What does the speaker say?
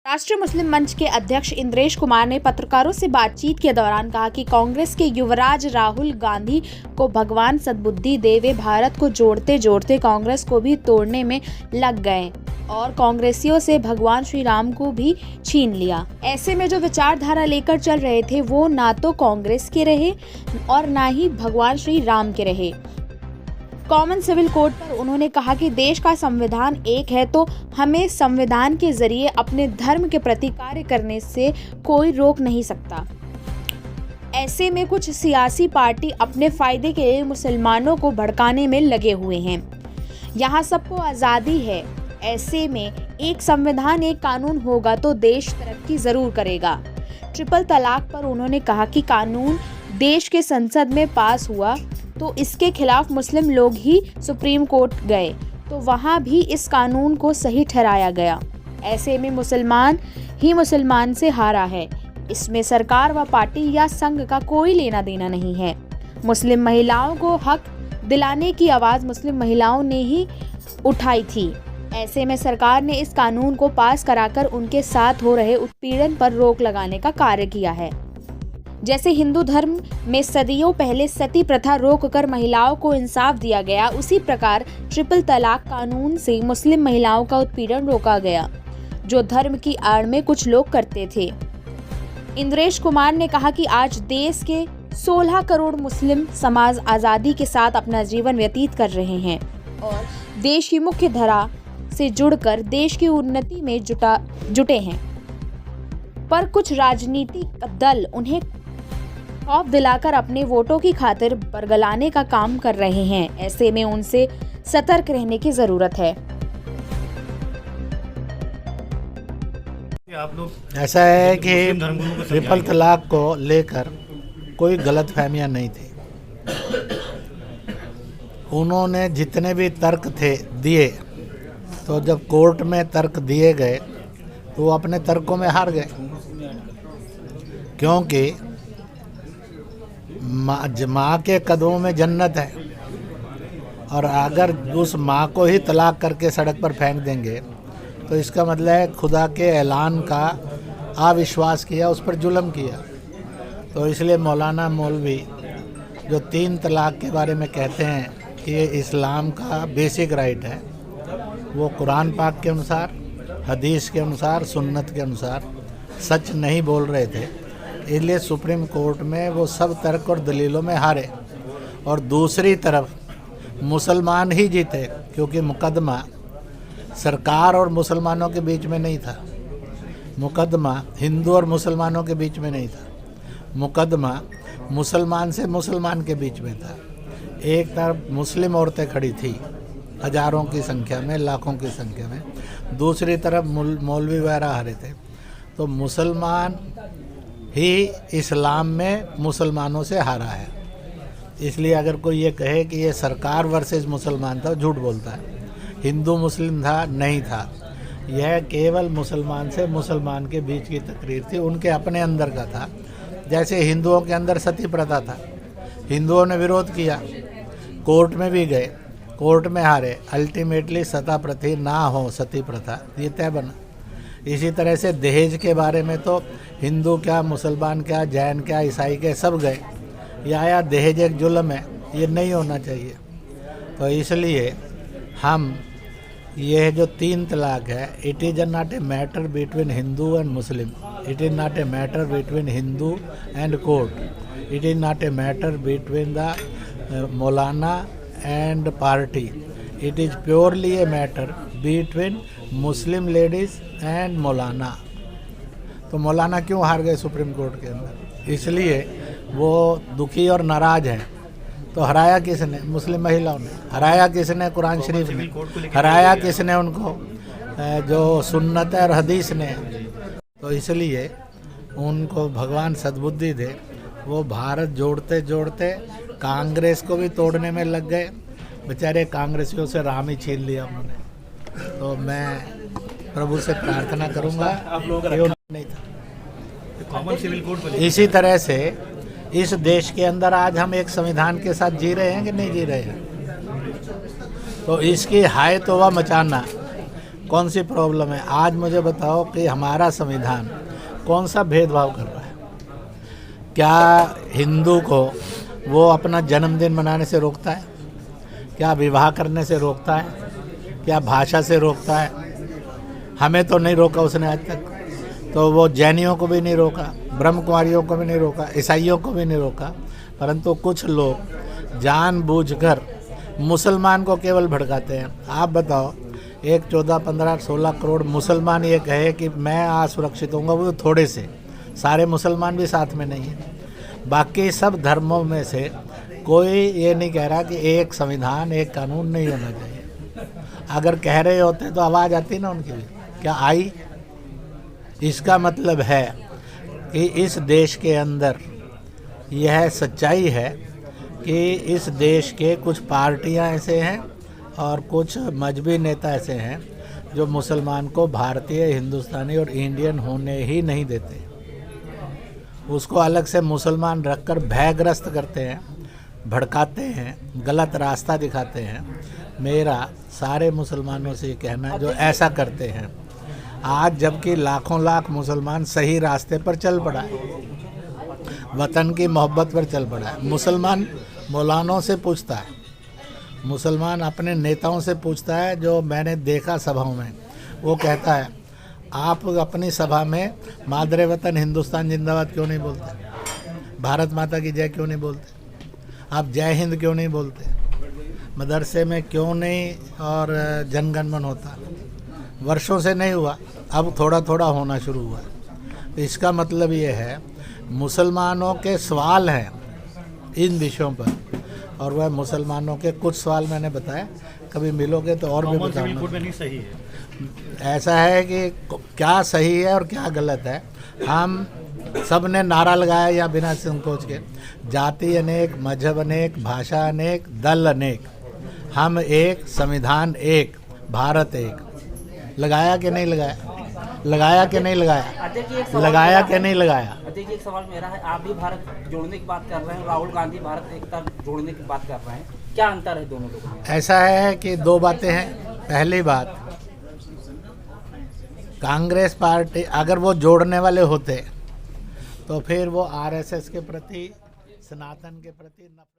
राष्ट्रीय मुस्लिम मंच के अध्यक्ष इंद्रेश कुमार ने पत्रकारों से बातचीत के दौरान कहा कि कांग्रेस के युवराज राहुल गांधी को भगवान सद्बुद्धि दे, वे भारत को जोड़ते जोड़ते कांग्रेस को भी तोड़ने में लग गए और कांग्रेसियों से भगवान श्री राम को भी छीन लिया। ऐसे में जो विचारधारा लेकर चल रहे थे वो ना तो कांग्रेस के रहे और ना ही भगवान श्री राम के रहे। कॉमन सिविल कोड पर उन्होंने कहा कि देश का संविधान एक है तो हमें संविधान के जरिए अपने धर्म के प्रति कार्य करने से कोई रोक नहीं सकता। ऐसे में कुछ सियासी पार्टी अपने फायदे के लिए मुसलमानों को भड़काने में लगे हुए हैं। यहाँ सबको आज़ादी है। ऐसे में एक संविधान, एक कानून होगा तो देश तरक्की जरूर करेगा। ट्रिपल तलाक पर उन्होंने कहा कि कानून देश के संसद में पास हुआ तो इसके खिलाफ मुस्लिम लोग ही सुप्रीम कोर्ट गए तो वहां भी इस कानून को सही ठहराया गया। ऐसे में मुसलमान ही मुसलमान से हारा है। इसमें सरकार व पार्टी या संघ का कोई लेना देना नहीं है। मुस्लिम महिलाओं को हक दिलाने की आवाज़ मुस्लिम महिलाओं ने ही उठाई थी। ऐसे में सरकार ने इस कानून को पास कराकर उनके साथ हो रहे उत्पीड़न पर रोक लगाने का कार्य किया है। जैसे हिंदू धर्म में सदियों पहले सती प्रथा रोककर महिलाओं को इंसाफ दिया गया, उसी प्रकार ट्रिपल तलाक कानून से मुस्लिम महिलाओं का उत्पीड़न रोका गया, जो धर्म की आड़ में कुछ लोग करते थे। इंद्रेश कुमार ने कहा कि आज देश के 16 करोड़ मुस्लिम समाज आज़ादी के साथ अपना जीवन व्यतीत कर रहे हैं और देश की मुख्य धारा से जुड़कर देश की उन्नति में जुटे हैं, पर कुछ राजनीतिक दल उन्हें खौफ दिलाकर अपने वोटों की खातिर बरगलाने का काम कर रहे हैं। ऐसे में उनसे सतर्क रहने की जरूरत है। ऐसा है कि ट्रिपल तलाक को लेकर कोई गलतफहमियां नहीं थी। उन्होंने जितने भी तर्क थे दिए, तो जब कोर्ट में तर्क दिए गए तो वो अपने तर्कों में हार गए, क्योंकि माँ के कदमों में जन्नत है और अगर उस माँ को ही तलाक करके सड़क पर फेंक देंगे तो इसका मतलब है खुदा के ऐलान का अविश्वास किया, उस पर जुल्म किया। तो इसलिए मौलाना मौलवी जो 3 तलाक के बारे में कहते हैं कि ये इस्लाम का बेसिक राइट है, वो कुरान पाक के अनुसार, हदीस के अनुसार, सुन्नत के अनुसार सच नहीं बोल रहे थे। इसलिए सुप्रीम कोर्ट में वो सब तर्क और दलीलों में हारे और दूसरी तरफ मुसलमान ही जीते, क्योंकि मुकदमा सरकार और मुसलमानों के बीच में नहीं था। मुकदमा हिंदू और मुसलमानों के बीच में नहीं था। मुकदमा मुसलमान से मुसलमान के बीच में था। एक तरफ मुस्लिम औरतें खड़ी थी हजारों की संख्या में, लाखों की संख्या में, दूसरी तरफ मौलवी वगैरह हारे थे। तो मुसलमान ही इस्लाम में मुसलमानों से हारा है। इसलिए अगर कोई ये कहे कि ये सरकार वर्सेस मुसलमान था, झूठ बोलता है। हिंदू मुस्लिम था, नहीं था। यह केवल मुसलमान से मुसलमान के बीच की तकरीर थी, उनके अपने अंदर का था। जैसे हिंदुओं के अंदर सती प्रथा था, हिंदुओं ने विरोध किया, कोर्ट में भी गए, कोर्ट में हारे, अल्टीमेटली सती प्रथा ना हो, सती प्रथा ये तय बना। इसी तरह से दहेज के बारे में तो हिंदू क्या, मुसलमान क्या, जैन क्या, ईसाई क्या, सब गए। या दहेज एक जुल्म है, ये नहीं होना चाहिए। तो इसलिए हम ये जो 3 तलाक है, it is not a matter between Hindu and Muslim, it is not a matter between Hindu and court, it is not a matter between the maulana and party, it is purely a matter between Muslim ladies and maulana. तो मौलाना क्यों हार गए supreme court के अंदर? इसलिए वो दुखी और नाराज़ हैं। तो हराया किसने? मुस्लिम महिलाओं ने। हराया किसने? कुरान शरीफ ने। हराया किसने उनको? जो सुन्नत है और हदीस ने। तो इसलिए उनको भगवान सद्बुद्धि दे, वो भारत जोड़ते जोड़ते कांग्रेस को भी तोड़ने में लग गए। बेचारे कांग्रेसियों से राम ही छीन लिया उन्होंने। तो मैं प्रभु से प्रार्थना करूंगा कि नहीं था। कॉमन सिविल कोड इसी तरह से इस देश के अंदर आज हम एक संविधान के साथ जी रहे हैं कि नहीं जी रहे हैं? तो इसकी हाय तौबा मचाना कौन सी प्रॉब्लम है? आज मुझे बताओ कि हमारा संविधान कौन सा भेदभाव कर रहा है? क्या हिंदू को वो अपना जन्मदिन मनाने से रोकता है? क्या विवाह करने से रोकता है? क्या भाषा से रोकता है? हमें तो नहीं रोका उसने आज तक। तो वो जैनियों को भी नहीं रोका, ब्रह्म कुमारियों को भी नहीं रोका, ईसाइयों को भी नहीं रोका, परंतु कुछ लोग जानबूझकर मुसलमान को केवल भड़काते हैं। आप बताओ, एक 14, 15, 16 करोड़ मुसलमान ये कहे कि मैं आज सुरक्षित होऊंगा, वो थोड़े से, सारे मुसलमान भी साथ में नहीं हैं। बाकी सब धर्मों में से कोई ये नहीं कह रहा कि एक संविधान, एक कानून नहीं होना चाहिए। अगर कह रहे होते तो आवाज़ आती ना उनकी भी, क्या आई? इसका मतलब है कि इस देश के अंदर यह सच्चाई है कि इस देश के कुछ पार्टियां ऐसे हैं और कुछ मजहबी नेता ऐसे हैं जो मुसलमान को भारतीय, हिंदुस्तानी और इंडियन होने ही नहीं देते। उसको अलग से मुसलमान रखकर भयग्रस्त करते हैं, भड़काते हैं, गलत रास्ता दिखाते हैं। मेरा सारे मुसलमानों से ये कहना है जो ऐसा करते हैं, आज जबकि लाखों लाख मुसलमान सही रास्ते पर चल पड़ा है, वतन की मोहब्बत पर चल पड़ा है। मुसलमान मौलानों से पूछता है, मुसलमान अपने नेताओं से पूछता है, जो मैंने देखा सभाओं में, वो कहता है आप अपनी सभा में मादरे वतन हिंदुस्तान जिंदाबाद क्यों नहीं बोलते? भारत माता की जय क्यों नहीं बोलते? आप जय हिंद क्यों नहीं बोलते? मदरसे में क्यों नहीं और जनगण मन होता? वर्षों से नहीं हुआ, अब थोड़ा थोड़ा होना शुरू हुआ। तो इसका मतलब ये है, मुसलमानों के सवाल हैं इन विषयों पर, और वह मुसलमानों के कुछ सवाल मैंने बताए, कभी मिलोगे तो और भी बताऊंगा। नहीं सही है, ऐसा है कि क्या सही है और क्या गलत है। हम सब ने नारा लगाया या बिना संकोच के, जाति अनेक, मजहब अनेक, भाषा अनेक, दल अनेक, हम एक, संविधान एक, भारत एक। लगाया कि नहीं लगाया? लगाया कि नहीं लगाया? लगाया कि नहीं लगाया? देखिए, एक सवाल मेरा है, आप भी भारत जोड़ने की बात कर रहे हैं, राहुल गांधी भारत एकता जोड़ने की बात कर रहे हैं, क्या अंतर है दोनों लोगों में? ऐसा है कि दो बातें हैं। पहली बात, कांग्रेस पार्टी अगर वो जोड़ने वाले होते तो फिर वो आरएसएस के प्रति, सनातन के प्रति